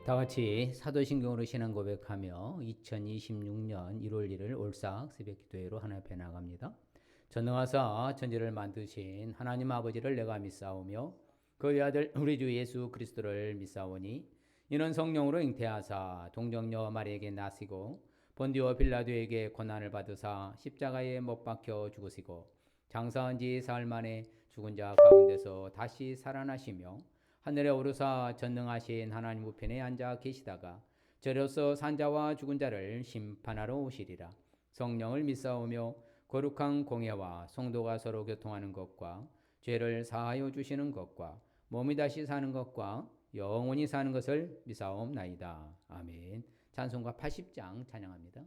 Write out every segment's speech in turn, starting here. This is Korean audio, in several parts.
다 같이 사도신경으로 신앙 고백하며 2026년 1월 1일 올싹 새벽기도회로 하나님 앞에 나갑니다. 전능하사 천지를 만드신 하나님 아버지를 내가 믿사오며 그의 아들 우리 주 예수 그리스도를 믿사오니 이는 성령으로 잉태하사 동정녀 마리에게 나시고 본디오 빌라도에게 고난을 받으사 십자가에 못 박혀 죽으시고 장사한 지 사흘 만에 죽은 자 가운데서 다시 살아나시며 하늘에 오르사 전능하신 하나님 우편에 앉아 계시다가 저로서 산자와 죽은 자를 심판하러 오시리라. 성령을 믿사오며 거룩한 공예와 성도가 서로 교통하는 것과 죄를 사하여 주시는 것과 몸이 다시 사는 것과 영원히 사는 것을 믿사옵나이다. 아멘. 찬송가 80장 찬양합니다.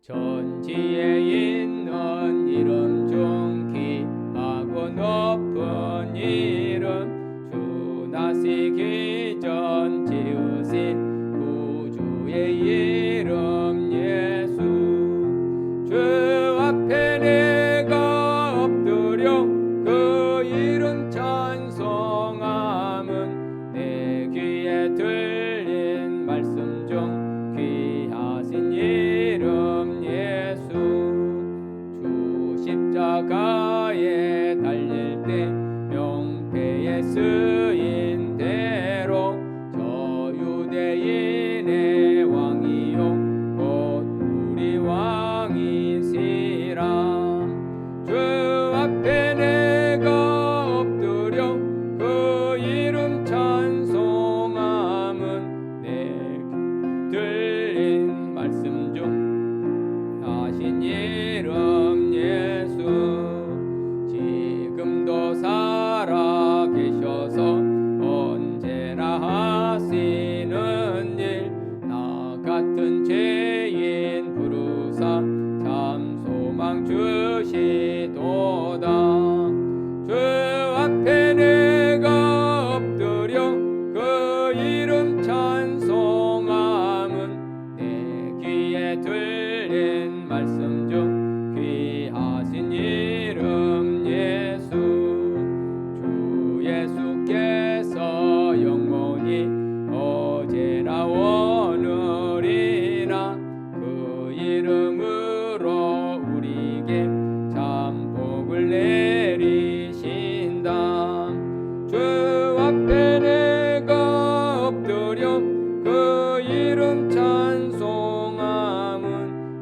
전지에 있는 이름 중 귀하고 높은 이름 주 나시기 전 지으신 구주의 이름 예수 주 앞에 내가 엎드려 그 이름 찬송함은 내 귀에 들린 말씀 중 귀하신 이름 예수 주 십자가에 달릴 때 명패에 쓰인 대로 저 유대인의 왕이요 곧 우리 왕이시라 주 앞에 내가 엎드려 그 이름 찬송함은 내 들린 말씀 중 하신 이름 예수 지금도 살아 계셔서 언제나 하시는 일 나 같은 죄인 부르사 참 소망 주시도다 주 앞에 내가 엎드려 그 이름 찬송함은 내 귀에 들린 말씀 중 귀하신 이름 예수 주 예수께서 영원히 어제나 오늘이나 그 이름으로 우리에게 참 복을 내리신다 주 앞에 내가 엎드려 그 이름 찬송함은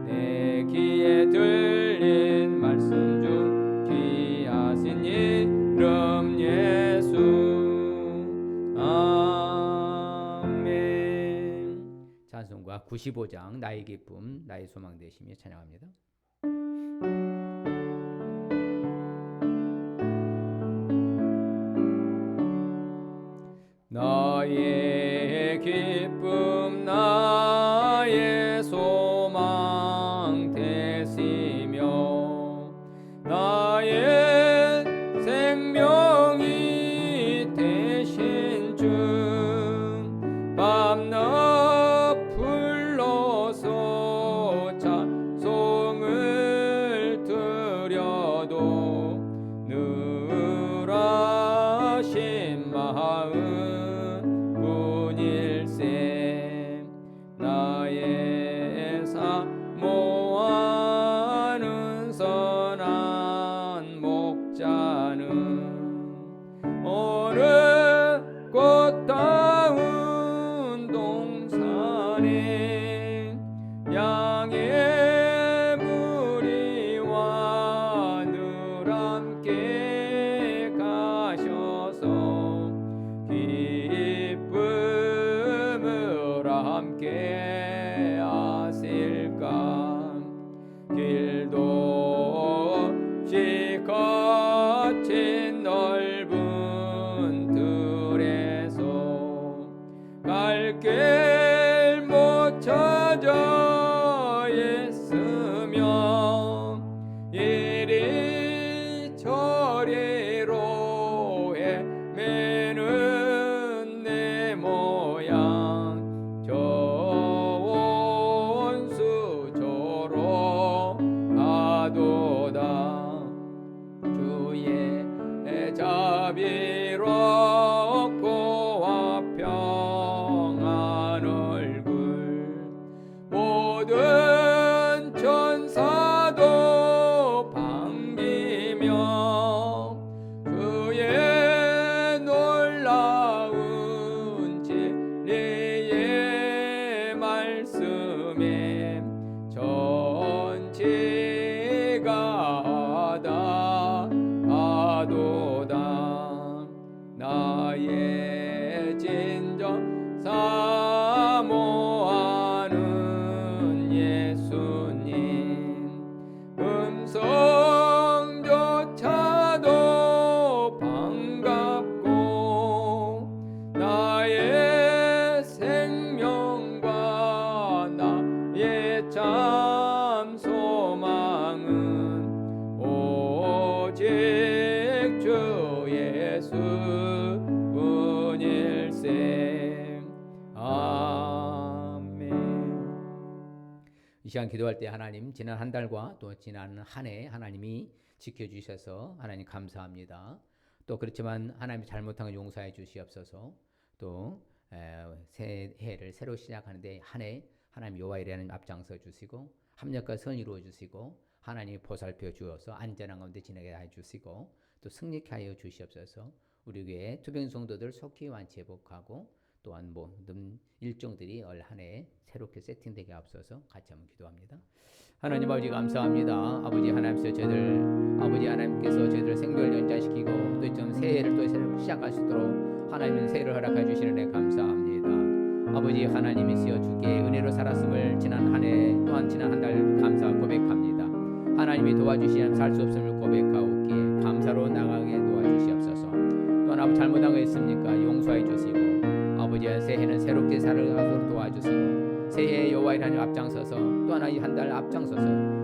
내 귀에 들린 말씀 중 귀하신 이름 예수 아멘. 찬송가 95장 나의 기쁨 나의 소망 되시며 찬양합니다. 나의 기쁨 나의 소망 되시며 나의 생명이 되신 주 밤낮 불러서 찬송을 드려도 늘 하신 마음 일세 나의 사모하는 선한 목자는 어느 꽃다운 동산에 양의 무리와 늘 함께 가셔서 기쁨을 함께 하실까 길도 없이 거친 넓은 들에서 갈 길 못 찾아 있으며 이리저리로 헤매는 내 모양 저 원수 저로 하도다 자비롭고 화평한 얼굴 모든 천사도 반기며 그의 놀라운 진리의 말씀에 전지가 다 하도다. 나의 진정 사모하는 예수님 음성조차도 반갑고 나의 생명과 나의 참 소망은 오직 주 예수뿐일세. 아멘. 이 시간 기도할 때 하나님, 지난 한 달과 또 지난 한 해 하나님이 지켜주셔서 하나님 감사합니다. 또 그렇지만 하나님이 잘못한 걸 용서해 주시옵소서. 또 새해를 새로 시작하는데 한 해 하나님 여호와의 앞장서 주시고 합력과 선 이루어 주시고 하나님 보살펴 주어서 안전한 가운데 지내게 해 주시고 또 승리케 하여 주시옵소서. 우리 교회 투병 성도들 속히 완치 회복하고 또한 모든 일정들이 올 한 해 새롭게 세팅되게 앞서서 같이 한번 기도합니다. 하나님 아버지 감사합니다. 아버지 하나님께서 저희들 생명을 연장시키고 또 좀 새해를 또 새롭게 시작할 수 있도록 하나님은 새해를 허락해 주시는 데 감사합니다. 아버지 하나님이시여 주께 은혜로 살았음을 지난 한 해 또한 지난 한 달 감사 고백합니다. 하나님이 도와주시면 살 수 없음을 고백하옵기에 감사로 나가게 도와주시옵소서. 또한 아버지 잘못한 거 있습니까? 용서해 주시고 아버지 새해는 새롭게 살아가도록 도와주시고 새해 여호와의 하나님 앞장서서 또 하나 이 한 달 앞장서서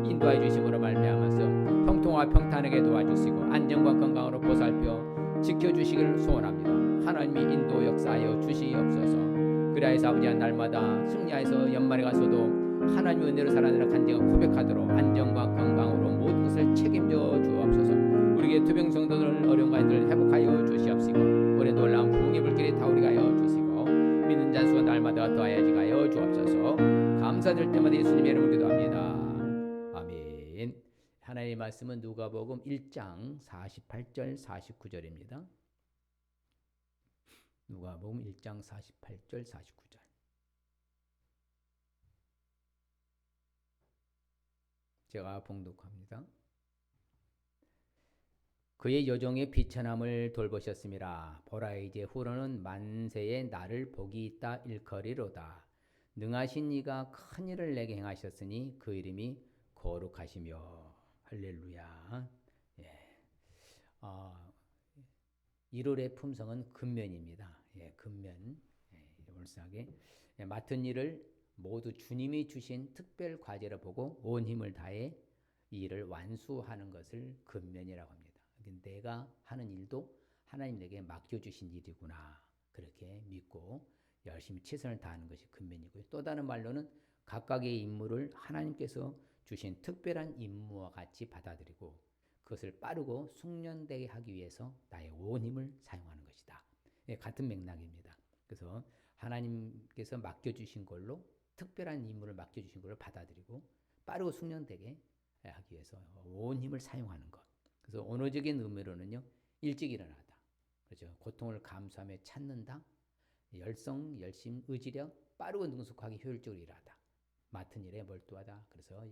인도해 주심으로 말미암아서 형통과 평탄하게 도와주시고 안전과 건강으로 보살펴 지켜주시기를 소원합니다. 하나님이 인도 역사하여 주시옵소서. 그리하여서 아버지 날마다 승리하여서 연말에 가서도 하나님의 은혜로 살아내는 간증을 고백하도록 안전과 건강으로 모든 것을 책임져 주옵소서. 우리에게 투병 성도들 어려운 가운데를 회복하여 주시옵시고 올해 놀라운 부흥의 불길이 타오르게 하여 주시고 믿는 자수가 날마다 더하여지게 하여 주옵소서. 감사드릴 때마다 예수님의 이름으로 기도합니다. 아멘. 하나님의 말씀은 누가복음 1장 48절 49절입니다. 누가복음 1장 48절 49절. 제가 봉독합니다. 그의 여종의 비천함을 돌보셨음이라. 보라 이제 후로는 만세의 나를 복이 있다 일컬이로다. 능하신 이가 큰 일을 내게 행하셨으니 그 이름이 거룩하시며. 할렐루야. 예. 1월의 품성은 근면입니다. 예, 근면. 예, 올싸게 맡은 일을 모두 주님이 주신 특별 과제로 보고 온 힘을 다해 이 일을 완수하는 것을 근면이라고 합니다. 내가 하는 일도 하나님 내게 맡겨주신 일이구나. 그렇게 믿고 열심히 최선을 다하는 것이 근면이고요. 또 다른 말로는 각각의 임무를 하나님께서 주신 특별한 임무와 같이 받아들이고 그것을 빠르고 숙련되게 하기 위해서 나의 온 힘을 사용하는 것이다. 예, 같은 맥락입니다. 그래서 하나님께서 맡겨주신 걸로 특별한 임무를 맡겨주신 걸로 받아들이고 빠르고 숙련되게 하기 위해서 온 힘을 사용하는 것. 그래서 언어적인 의미로는요, 일찍 일어나다. 그렇죠. 고통을 감수하며 찾는다. 열성, 열심, 의지력, 빠르고 능숙하게 효율적으로 일하다. 맡은 일에 몰두하다. 그래서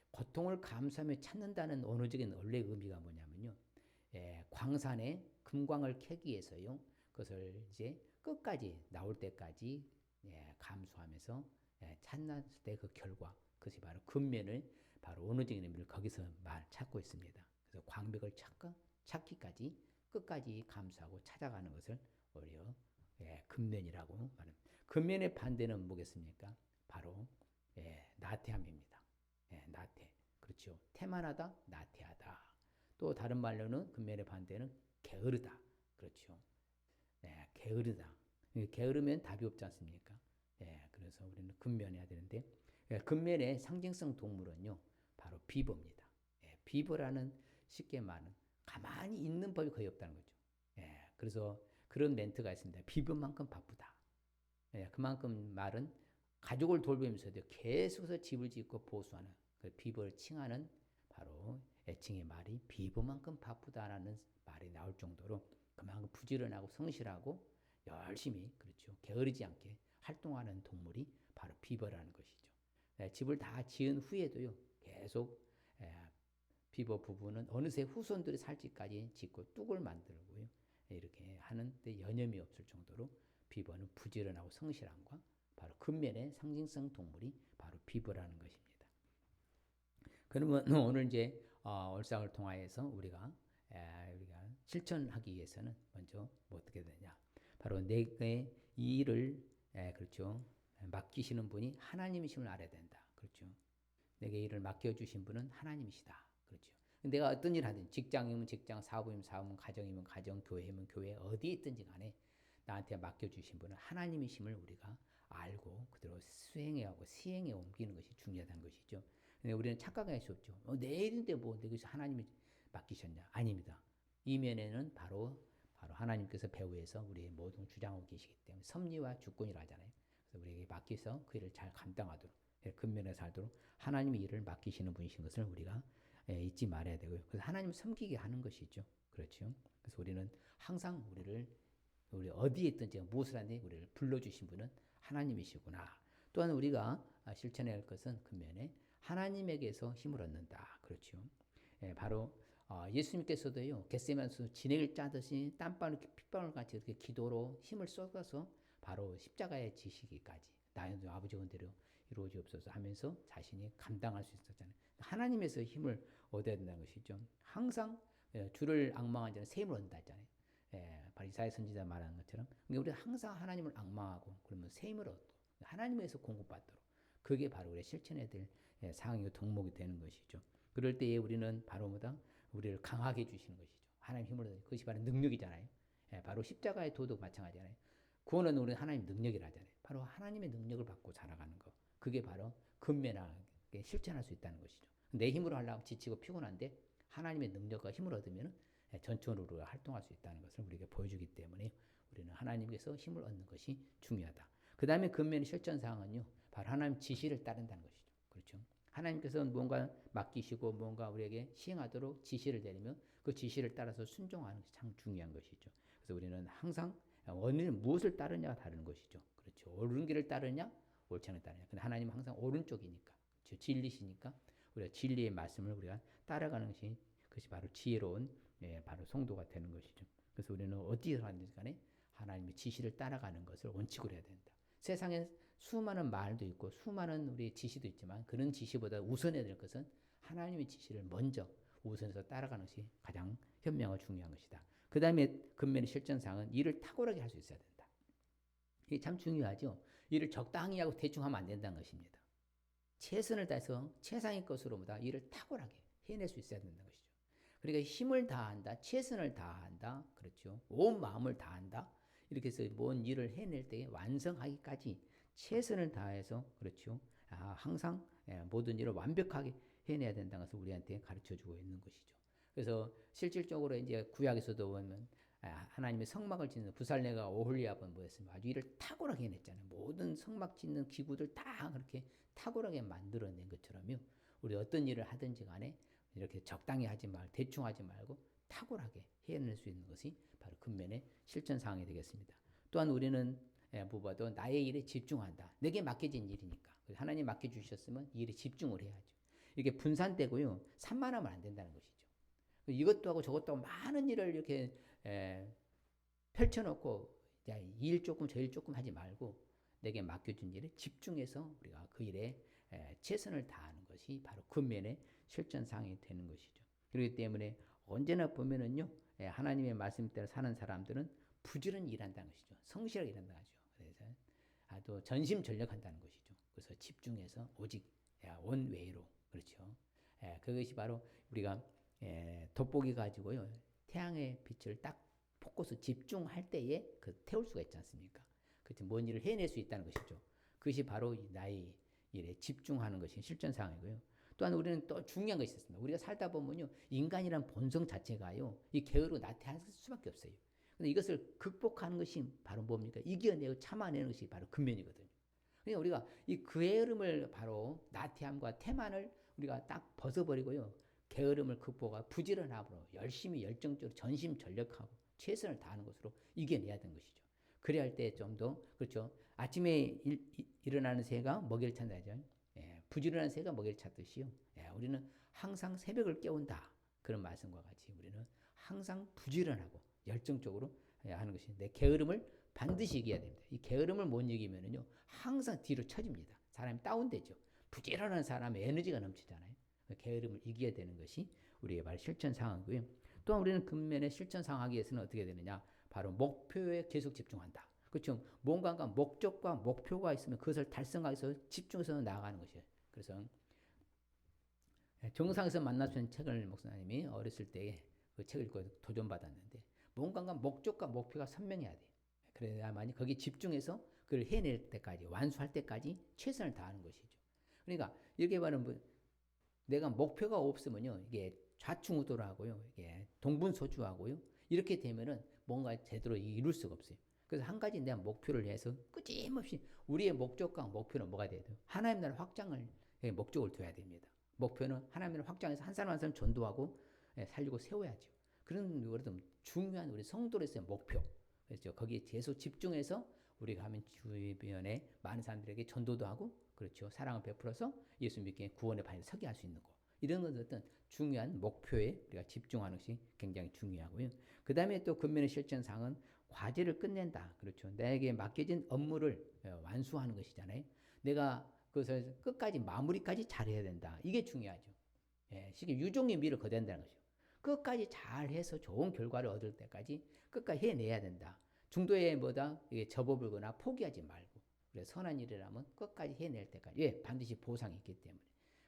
고통을 감수하며 찾는다는 언어적인 원래 의미가 뭐냐면요, 광산에 금광을 캐기 위해서요, 그것을 이제 끝까지 나올 때까지 감수하면서 찾는 때 그 결과, 그것이 바로 근면을 바로 언어적인 의미를 거기서 찾고 있습니다. 그래서 광백을 찾기까지 끝까지 감수하고 찾아가는 것을 오히려 근면이라고 말합니다. 근면의 반대는 뭐겠습니까? 바로 나태함입니다. 나태. 그렇죠. 태만하다, 나태하다. 또 다른 말로는 근면의 반대는 게으르다. 그렇죠. 게으르다. 게으르면 답이 없지 않습니까? 그래서 우리는 근면해야 되는데 근면의 상징성 동물은요, 바로 비버입니다. 비버라는 쉽게 말은 가만히 있는 법이 거의 없다는 거죠. 그래서 그런 멘트가 있습니다. 비번만큼 바쁘다. 그만큼 말은 가족을 돌보면서도 계속해서 집을 짓고 보수하는 그 비번을 칭하는 바로 애칭의 말이 비번만큼 바쁘다라는 말이 나올 정도로 그만큼 부지런하고 성실하고 열심히 그렇죠. 게으르지 않게 활동하는 동물이 바로 비버라는 것이죠. 집을 다 지은 후에도요. 계속 비버 부부는 어느새 후손들이 살지까지 짓고 뚝을 만들고요. 이렇게 하는데 여념이 없을 정도로 비버는 부지런하고 성실함과 바로 근면의 상징성 동물이 바로 비버라는 것입니다. 그러면 오늘 이제 얼상을 통하여서 우리가 실천하기 위해서는 먼저 뭐 어떻게 되냐? 바로 내게 이 일을 그렇죠. 맡기시는 분이 하나님이심을 알아야 된다. 그렇죠. 내게 일을 맡겨주신 분은 하나님이시다. 그렇죠. 내가 어떤 일을 하든 직장이면 직장, 사업이면 사업, 가정이면 가정, 교회면 교회 어디에 있든지 간에 나한테 맡겨주신 분은 하나님이심을 우리가 알고 그대로 수행해하고 시행에 옮기는 것이 중요하다는 것이죠. 근데 우리는 착각할 수 없죠. 내일인데 뭐 내게서 하나님이 맡기셨냐? 아닙니다. 이면에는 바로 하나님께서 배후에서 우리의 모든 주장하고 계시기 때문에 섭리와 주권이라 하잖아요. 그래서 우리에게 맡겨서 그 일을 잘 감당하도록 근면에 살도록 하나님의 일을 맡기시는 분이신 것을 우리가 잊지 말아야 되고요. 그래서 하나님을 섬기게 하는 것이죠. 그렇죠. 그래서 우리는 항상 우리 어디에 있든지 무엇을 하든지 우리를 불러주신 분은 하나님이시구나. 또한 우리가 실천해야 할 것은 근면에 하나님에게서 힘을 얻는다. 그렇죠. 바로 예수님께서도요. 겟세마네에서 진액을 짜듯이 땀방울 핏방울 같이 이렇게 기도로 힘을 쏟아서 바로 십자가에 지시기까지 나의 아버지 원대로 이루어지옵소서 하면서 자신이 감당할 수 있었잖아요. 하나님에서 힘을 얻어야 된다는 것이죠. 항상 주를 앙망한 자는 새 힘을 얻는다 했잖아요. 바로 이사야 선지자 말하는 것처럼 그러니까 우리가 항상 하나님을 앙망하고 그러면 새 힘을 얻고 하나님에서 공급받도록 그게 바로 우리의 실천해야 될 상황이고 덕목이 되는 것이죠. 그럴 때에 우리는 바로 뭐다? 우리를 강하게 해주시는 것이죠. 하나님 힘을 얻는 그것이 바로 능력이잖아요. 바로 십자가의 도도 마찬가지잖아요. 구원은 우리 하나님 능력이라 하잖아요. 바로 하나님의 능력을 받고 살아가는 거. 그게 바로 근면하게 실천할 수 있다는 것이죠. 내 힘으로 하려면 지치고 피곤한데 하나님의 능력과 힘을 얻으면 전천후로 활동할 수 있다는 것을 우리에게 보여주기 때문에 우리는 하나님께서 힘을 얻는 것이 중요하다. 그 다음에 근면의 실천 사항은요. 바로 하나님 지시를 따른다는 것이죠. 그렇죠. 하나님께서는 뭔가 맡기시고 뭔가 우리에게 시행하도록 지시를 내리면 그 지시를 따라서 순종하는 것이 참 중요한 것이죠. 그래서 우리는 항상 원인은 무엇을 따르냐가 다른 것이죠. 그렇죠. 옳은 길을 따르냐, 옳지 않은 따르냐. 근데 하나님은 항상 오른쪽이니까, 그렇죠. 진리시니까 우리가 진리의 말씀을 우리가 따라가는 것이 그것이 바로 지혜로운 바로 성도가 되는 것이죠. 그래서 우리는 어디서 하든지 간에 하나님의 지시를 따라가는 것을 원칙으로 해야 된다. 세상에 수많은 말도 있고 수많은 우리 지시도 있지만 그런 지시보다 우선해야 될 것은 하나님의 지시를 먼저 우선해서 따라가는 것이 가장 현명하고 중요한 것이다. 그 다음에 근면의 실천상은 일을 탁월하게 할 수 있어야 된다. 이게 참 중요하죠. 일을 적당히 하고 대충 하면 안 된다는 것입니다. 최선을 다해서 최상의 것으로보다 일을 탁월하게 해낼 수 있어야 된다는 것이죠. 그러니까 힘을 다한다, 최선을 다한다, 그렇죠. 온 마음을 다한다. 이렇게 해서 뭔 일을 해낼 때 완성하기까지 최선을 다해서 그렇죠. 항상 모든 일을 완벽하게 해내야 된다는 것을 우리한테 가르쳐주고 있는 것이죠. 그래서 실질적으로 이제 구약에서도 보면 하나님의 성막을 짓는 부살레가 오홀리압은 뭐였습니까? 아주 일을 탁월하게 해냈잖아요. 모든 성막 짓는 기구들 다 그렇게 탁월하게 만들어낸 것처럼요. 우리 어떤 일을 하든지 간에 이렇게 적당히 하지 말고 대충 하지 말고 탁월하게 해낼 수 있는 것이 바로 근면의 실천 사항이 되겠습니다. 또한 우리는 무엇보다도 나의 일에 집중한다. 내게 맡겨진 일이니까. 하나님 맡겨주셨으면 이 일에 집중을 해야죠. 이게 분산되고요. 산만하면 안 된다는 것이죠. 이것도 하고 저것도 하고 많은 일을 이렇게 펼쳐놓고 일 조금 저 일 조금 하지 말고 내게 맡겨준 일에 집중해서 우리가 그 일에 최선을 다하는 것이 바로 근면의 실천상이 되는 것이죠. 그렇기 때문에 언제나 보면은요, 하나님의 말씀대로 사는 사람들은 부지런히 일한다는 것이죠. 성실하게 일한다는 거죠. 그래서 또 전심전력한다는 것이죠. 그래서 집중해서 오직 원외로 그렇죠. 그것이 바로 우리가 돋보기 가지고요, 태양의 빛을 딱 포커스 집중할 때에 그 태울 수가 있지 않습니까? 그렇죠. 뭔 일을 해낼 수 있다는 것이죠. 그것이 바로 나의 일에 집중하는 것이 실전상이고요. 또한 우리는 또 중요한 것이 있습니다. 우리가 살다 보면요, 인간이란 본성 자체가요, 이 게으르고 나태할 수밖에 없어요. 근데 이것을 극복하는 것이 바로 뭡니까? 이겨내고 참아내는 것이 바로 근면이거든요. 그러니까 우리가 이 게으름을 바로 나태함과 태만을 우리가 딱 벗어버리고요. 게으름을 극복하고 부지런함으로 열심히 열정적으로 전심전력하고 최선을 다하는 것으로 이겨내야 되는 것이죠. 그래야 할 때 좀 더 그렇죠. 아침에 일어나는 새가 먹이를 찾는다죠. 예, 부지런한 새가 먹이를 찾듯이요. 예, 우리는 항상 새벽을 깨운다. 그런 말씀과 같이 우리는 항상 부지런하고 열정적으로 하는 것이 내 게으름을 반드시 이겨야 됩니다. 이 게으름을 못 이기면은요 항상 뒤로 처집니다. 사람이 다운되죠. 부지런한 사람의 에너지가 넘치잖아요. 게으름을 이겨야 되는 것이 우리의 말 실천 상황이고요. 또한 우리는 근면의 실천 상황하기 위해서는 어떻게 되느냐? 바로 목표에 계속 집중한다. 그렇죠? 뭔가가 목적과 목표가 있으면 그것을 달성하기 위해서 집중해서 나아가는 것이에요. 그래서 정상에서 만나주신 책을 목사님이 어렸을 때 그 책을 읽고 도전받았는데 뭔가가 목적과 목표가 선명해야 돼요. 그래야만이 거기에 집중해서 그걸 해낼 때까지 완수할 때까지 최선을 다하는 것이죠. 그러니까 이렇게 말하면 내가 목표가 없으면요 이게 좌충우돌하고요 이게 동분서주하고요 이렇게 되면은 뭔가 제대로 이룰 수가 없어요. 그래서 한 가지 내가 목표를 해서 끊임없이 우리의 목적과 목표는 뭐가 돼야 돼요? 하나님 나라 확장을 목적을 둬야 됩니다. 목표는 하나님 나라 확장해서 한 사람 한 사람 전도하고 살리고 세워야죠. 그런 그런 중요한 우리 성도로서의 목표. 그렇죠. 거기에 계속 집중해서 우리가 하면 주변에 많은 사람들에게 전도도 하고 그렇죠. 사랑을 베풀어서 예수 믿게 구원의 반에 서게 할 수 있는 거. 이런 것은 어떤 중요한 목표에 우리가 집중하는 것이 굉장히 중요하고요. 그 다음에 또 근면의 실천상은 과제를 끝낸다. 그렇죠. 나에게 맡겨진 업무를 완수하는 것이잖아요. 내가 그것을 끝까지 마무리까지 잘해야 된다. 이게 중요하죠. 예, 쉽게 유종의 미를 거둔다는 것이죠. 끝까지 잘해서 좋은 결과를 얻을 때까지 끝까지 해내야 된다. 중도에 뭐다 이게 접어불거나 포기하지 말고 그래 선한 일이라면 끝까지 해낼 때까지 예, 반드시 보상이 있기 때문에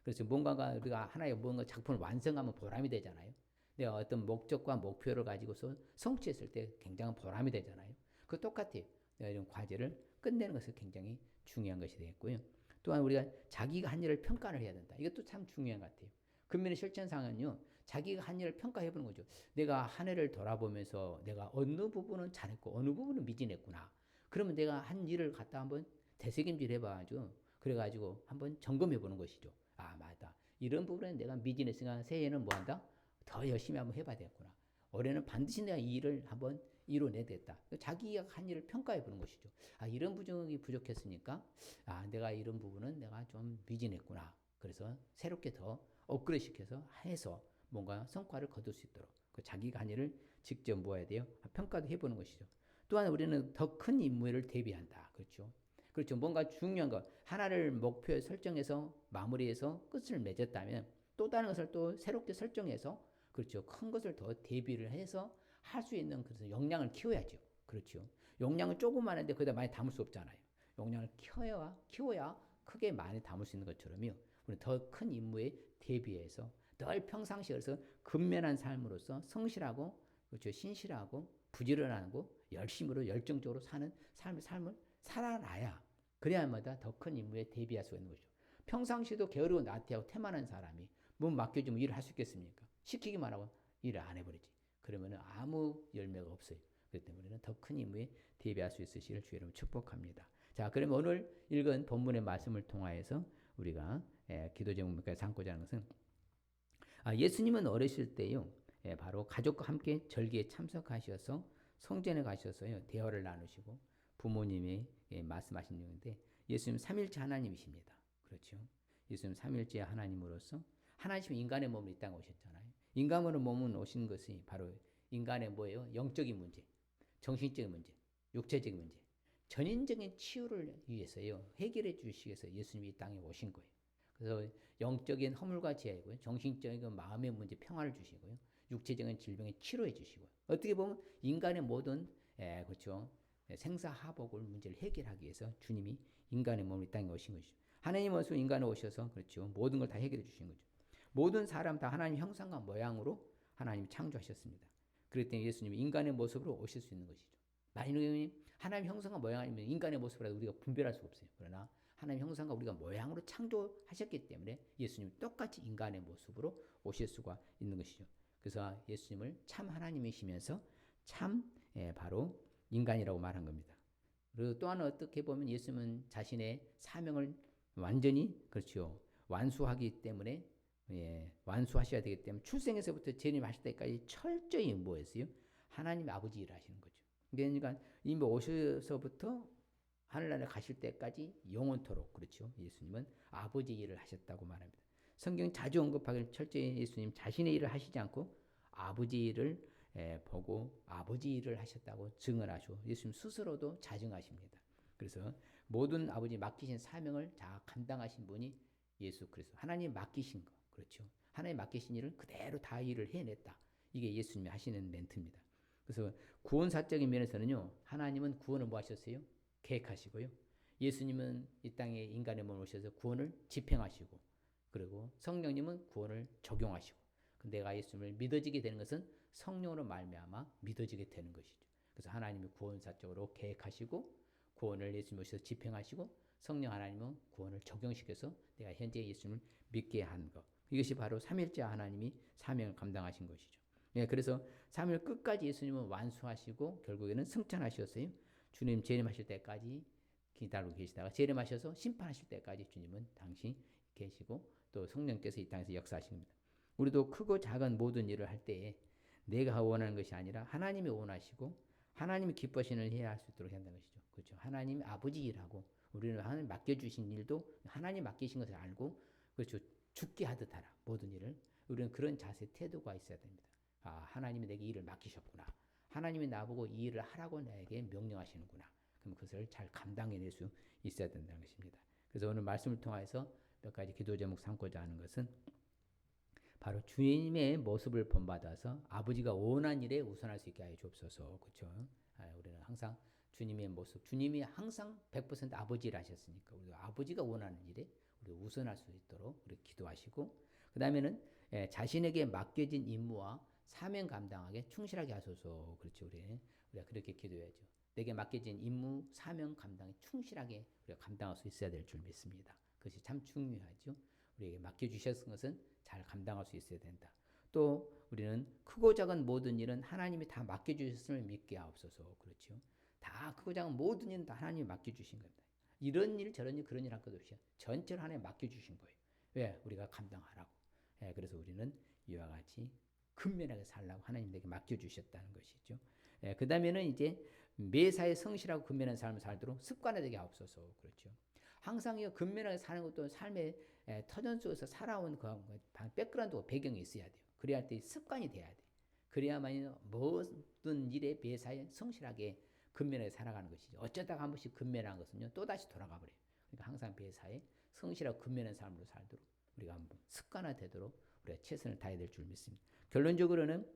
그래서 뭔가가 우리가 하나의 뭔가 작품을 완성하면 보람이 되잖아요. 내가 어떤 목적과 목표를 가지고서 성취했을 때 굉장한 보람이 되잖아요. 그 똑같아요. 내가 이런 과제를 끝내는 것이 굉장히 중요한 것이 되겠고요. 또한 우리가 자기가 한 일을 평가를 해야 된다. 이것도 참 중요한 것 같아요. 근면의 실천상은요, 자기가 한 일을 평가해보는 거죠. 내가 한 해를 돌아보면서 내가 어느 부분은 잘했고 어느 부분은 미진했구나. 그러면 내가 한 일을 갖다 한번 되새김질 해봐가지고 그래가지고 한번 점검해보는 것이죠. 아 맞다. 이런 부분에 내가 미진했으니까 새해에는 뭐 한다? 더 열심히 한번 해봐야 되겠구나. 올해는 반드시 내가 이 일을 한번 이뤄내겠다. 자기가 한 일을 평가해보는 것이죠. 아 이런 부분이 부족했으니까 아 내가 이런 부분은 내가 좀 미진했구나. 그래서 새롭게 더 업그레이드 시켜서 해서 뭔가 성과를 거둘 수 있도록 그 자기가 한 일을 직접 모아야 돼요. 평가도 해보는 것이죠. 또한 우리는 더 큰 임무를 대비한다. 그렇죠. 그렇죠. 뭔가 중요한 거 하나를 목표에 설정해서 마무리해서 끝을 맺었다면 또 다른 것을 또 새롭게 설정해서 그렇죠. 큰 것을 더 대비를 해서 할 수 있는 그래서 역량을 키워야죠. 그렇죠. 역량은 조그마한데 거기다 많이 담을 수 없잖아요. 역량을 키워야 크게 많이 담을 수 있는 것처럼요. 우리 더 큰 임무에 대비해서 늘 평상시에 그래서 근면한 삶으로서 성실하고 그렇죠. 신실하고 부지런하고 열심으로 열정적으로 사는 삶을 살아나야 그래야마다 더 큰 임무에 대비할 수가 있는 거죠. 평상시도 게으르고 나태하고 태만한 사람이 뭐 맡겨주면 일을 할 수 있겠습니까? 시키기만 하고 일을 안 해버리지. 그러면 아무 열매가 없어요. 그렇기 때문에 더 큰 임무에 대비할 수 있으시길 주의 이름으로 축복합니다. 자, 그러면 오늘 읽은 본문의 말씀을 통하여서 우리가 기도 제목까지 삼고자 하는 것은 예수님은 어리실 때요. 바로 가족과 함께 절기에 참석하셔서 성전에 가셔서요. 대화를 나누시고 부모님이 말씀하신 중인데 예수님 삼일째 하나님이십니다. 그렇죠. 예수님 삼일째 하나님으로서 하나님 인간의 몸으로 이 땅에 오셨잖아요. 인간으로 몸은 오신 것이 바로 인간의 뭐예요? 영적인 문제, 정신적인 문제, 육체적인 문제, 전인적인 치유를 위해서요. 해결해 주시기 위해서 예수님이 이 땅에 오신 거예요. 그래서 영적인 허물과 죄이고요. 정신적인 마음의 문제 평화를 주시고요. 육체적인 질병에 치료해 주시고요. 어떻게 보면 인간의 모든 그렇죠. 생사하복을 문제를 해결하기 위해서 주님이 인간의 몸을 이 땅에 오신 것이죠. 하나님 모습 인간에 오셔서 그렇죠. 모든 걸 다 해결해 주신 거죠. 모든 사람 다 하나님 형상과 모양으로 하나님이 창조하셨습니다. 그렇기 때문에 예수님이 인간의 모습으로 오실 수 있는 것이죠. 만약에 하나님 형상과 모양 아니면 인간의 모습이라도 우리가 분별할 수가 없어요. 그러나 하나님 형상과 우리가 모양으로 창조하셨기 때문에 예수님이 똑같이 인간의 모습으로 오실 수가 있는 것이죠. 그래서 예수님을 참 하나님이시면서 참 바로 인간이라고 말한 겁니다. 그리고 또 하나 어떻게 보면 예수님은 자신의 사명을 완전히 그렇죠. 완수하기 때문에 완수하셔야 되기 때문에 출생에서부터 재림하실 때까지 철저히 뭐였어요? 하나님 아버지 일을 하시는 거죠. 그러니까 이미 오셔서부터 하늘나라에 가실 때까지 영원토록 그렇죠. 예수님은 아버지 일을 하셨다고 말합니다. 성경 자주 언급하기를 철저히 예수님 자신의 일을 하시지 않고 아버지 일을 보고 아버지 일을 하셨다고 증언하시고 예수님 스스로도 자증하십니다. 그래서 모든 아버지 맡기신 사명을 다 감당하신 분이 예수 그리스도 하나님 맡기신 거 그렇죠. 하나님 맡기신 일을 그대로 다 일을 해냈다. 이게 예수님이 하시는 멘트입니다. 그래서 구원사적인 면에서는요. 하나님은 구원을 뭐 하셨어요? 계획하시고요. 예수님은 이 땅에 인간의 몸을 오셔서 구원을 집행하시고 그리고 성령님은 구원을 적용하시고 내가 예수님을 믿어지게 되는 것은 성령으로 말미암아 믿어지게 되는 것이죠. 그래서 하나님이 구원사적으로 계획하시고 구원을 예수님 오셔서 집행하시고 성령 하나님은 구원을 적용시켜서 내가 현재 예수님을 믿게 한 것. 이것이 바로 삼일째 하나님이 사명을 감당하신 것이죠. 그래서 3일 끝까지 예수님은 완수하시고 결국에는 승천하셨어요. 주님 재림하실 때까지 기다리고 계시다가 재림하셔서 심판하실 때까지 주님은 당시 계시고 또 성령께서 이 땅에서 역사하신 겁니다. 우리도 크고 작은 모든 일을 할 때에 내가 원하는 것이 아니라 하나님이 원하시고 하나님이 기뻐하시는 일을 해야 할 수 있도록 한다는 것이죠. 그렇죠. 하나님 아버지 일하고 우리는 하나님 맡겨주신 일도 하나님 맡기신 것을 알고 그렇죠. 죽게 하듯 하라. 모든 일을. 우리는 그런 자세 태도가 있어야 됩니다. 하나님이 내게 일을 맡기셨구나. 하나님이 나보고 이 일을 하라고 나에게 명령하시는구나. 그럼 그것을 잘 감당해낼 수 있어야 된다는 것입니다. 그래서 오늘 말씀을 통해서 몇 가지 기도 제목 삼고자 하는 것은 바로 주님의 모습을 본받아서 아버지가 원한 일에 우선할 수 있게 하여 주옵소서. 그렇죠? 우리는 항상 주님의 모습, 주님이 항상 100% 아버지를 하셨으니까 우리 아버지가 원하는 일에 우리 우선할 수 있도록 우리 기도하시고 그 다음에는 자신에게 맡겨진 임무와 사명 감당하게 충실하게 하소서. 그렇죠. 우리가 그렇게 기도해야죠. 내게 맡겨진 임무, 사명 감당에 충실하게 우리가 감당할 수 있어야 될 줄 믿습니다. 그것이 참 중요하죠. 우리에게 맡겨주셨은 것은 잘 감당할 수 있어야 된다. 또 우리는 크고 작은 모든 일은 하나님이 다 맡겨주셨음을 믿게 하옵소서. 그렇죠. 다 크고 작은 모든 일은 다 하나님이 맡겨주신 겁니다. 이런 일 저런 일 그런 일 할 것 없이 전체를 하나님 맡겨주신 거예요. 왜? 우리가 감당하라고. 그래서 우리는 이와 같이 근면하게 살라고 하나님 내게 맡겨주셨다는 것이죠. 그 다음에는 이제 매사에 성실하고 근면한 삶을 살도록 습관화되게 하옵소서. 그렇죠. 항상 이 근면하게 사는 것도 삶의 터전 속에서 살아온 그 백그라운드 배경이 있어야 돼요. 그래야 할 때 습관이 돼야 돼. 그래야만 모든 일에 매사에 성실하게 근면하게 살아가는 것이죠. 어쩌다가 한 번씩 근면한 것은요 또 다시 돌아가 버려요. 그러니까 항상 매사에 성실하고 근면한 삶으로 살도록 우리가 한번 습관화되도록 우리가 최선을 다해야 될 줄 믿습니다. 결론적으로는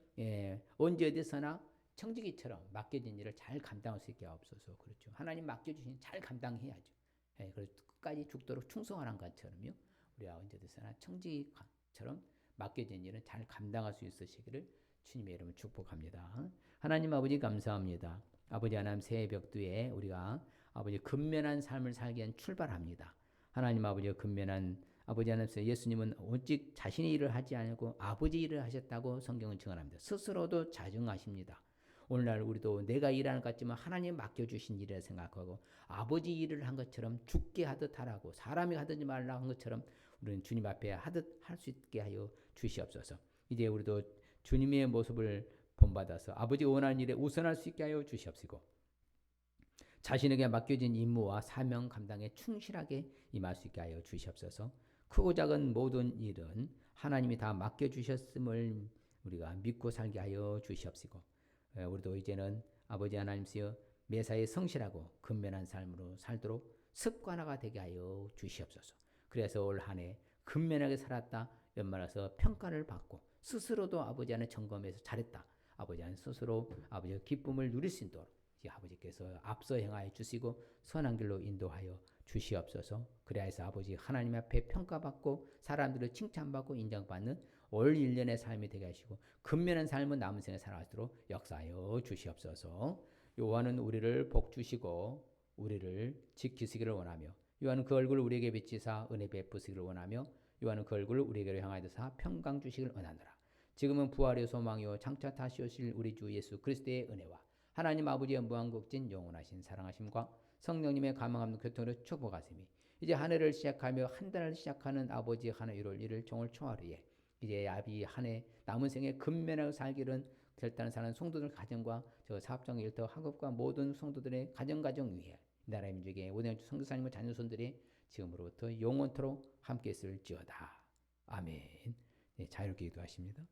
언제 어디서나 청지기처럼 맡겨진 일을 잘 감당할 수 있게 하옵소서. 그렇죠. 하나님 맡겨주신 잘 감당해야죠. 그래서 끝까지 죽도록 충성하는 것처럼요. 우리가 언제 어디서나 청지기처럼 맡겨진 일은 잘 감당할 수 있으시기를 주님의 이름으로 축복합니다. 하나님 아버지 감사합니다. 아버지 하나님 새벽두에 우리가 아버지 근면한 삶을 살기 위한 출발합니다. 하나님 아버지가 근면한 아버지 하나님께서 예수님은 오직 자신의 일을 하지 않고 아버지 일을 하셨다고 성경은 증언합니다. 스스로도 자증하십니다. 오늘날 우리도 내가 일하는 것 같지만 하나님 맡겨주신 일이라 생각하고 아버지 일을 한 것처럼 죽게 하듯 하라고 사람이 하든지 말라 한 것처럼 우리는 주님 앞에 하듯 할 수 있게 하여 주시옵소서. 이제 우리도 주님의 모습을 본받아서 아버지 원하는 일에 우선할 수 있게 하여 주시옵시고 자신에게 맡겨진 임무와 사명 감당에 충실하게 임할 수 있게 하여 주시옵소서. 크고 작은 모든 일은 하나님이 다 맡겨주셨음을 우리가 믿고 살게 하여 주시옵시고 우리도 이제는 아버지 하나님께서 매사에 성실하고 근면한 삶으로 살도록 습관화가 되게 하여 주시옵소서. 그래서 올 한 해 근면하게 살았다 연말에서 평가를 받고 스스로도 아버지 안에 점검해서 잘했다. 아버지 안에 스스로 아버지의 기쁨을 누릴 수 있도록 아버지께서 앞서 행하여 주시고 선한 길로 인도하여 주시옵소서. 그래서 아버지 하나님 앞에 평가받고 사람들을 칭찬받고 인정받는 올 1년의 삶이 되게 하시고 근면한 삶은 남은 생에 살아가도록 역사하여 주시옵소서. 요한은 우리를 복주시고 우리를 지키시기를 원하며 요한은 그 얼굴을 우리에게 비치사 은혜 베푸시기를 원하며 요한은 그 얼굴을 우리에게로 향하여서 평강 주시기를 원하노라. 지금은 부활의 소망이요 장차 다시 오실 우리 주 예수 그리스도의 은혜와 하나님 아버지의 무한국진 영원하신 사랑하심과 성령님의 감화감동 교통으로 축복하시니 이제 한 해를 시작하며 한 달을 시작하는 아버지 한 해 1월 1일 종을 초하루에 이제 아비 한 해 남은 생에 근면하고 살기를 결단을 사는 성도들 가정과 저 사업장 일터 학업과 모든 성도들의 가정 위에 나라의 민족의 오늘 성도사님과 자녀손들이 지금으로부터 영원토록 함께 있을지어다. 아멘. 네, 자유롭게 기도하십니다.